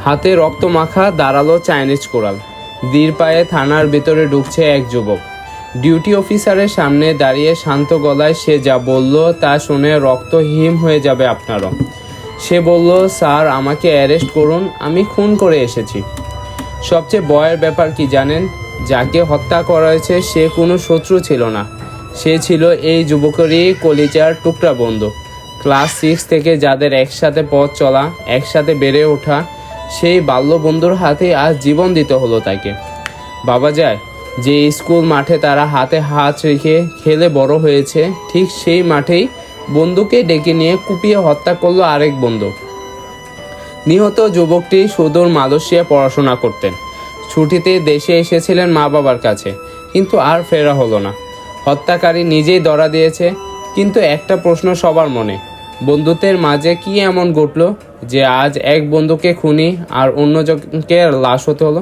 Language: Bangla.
হাতে রক্ত মাখা দাঁড়ালো চাইনিজ কোরাল। ধীর পায়ে থানার ভিতরে ঢুকছে এক যুবক। ডিউটি অফিসারের সামনে দাঁড়িয়ে শান্ত গলায় সে যা বলল তা শুনে রক্ত হিম হয়ে যাবে আপনারও। সে বলল, স্যার আমাকে অ্যারেস্ট করুন, আমি খুন করে এসেছি। সবচেয়ে ভয়ের ব্যাপার কি জানেন? যাকে হত্যা করা হয়েছে সে কোনো শত্রু ছিল না, সে ছিল এই যুবকেরই কলিজার টুকরা বন্ধু। ক্লাস 6 থেকে যাদের একসাথে পথ চলা, একসাথে বেড়ে ওঠা, সেই বাল্য বন্ধুর হাতে আজ জীবন দিতে হলো তাকে। বাবা যায় যে স্কুল মাঠে তারা হাতে হাত রেখে খেলে বড় হয়েছে, ঠিক সেই মাঠেই বন্ধুকে ডেকে নিয়ে কুপিয়ে হত্যা করলো আরেক বন্ধু। নিহত যুবকটি সুদূর মালয়েশিয়ায় পড়াশোনা করতেন। ছুটিতে দেশে এসেছিলেন মা বাবার কাছে, কিন্তু আর ফেরা হলো না। হত্যাকারী নিজেই ধরা দিয়েছে, কিন্তু একটা প্রশ্ন সবার মনে, বন্ধুত্বের মাঝে কি এমন ঘটল যে আজ এক বন্ধুকে খুনি আর অন্যজনকে লাশ হতে হলো?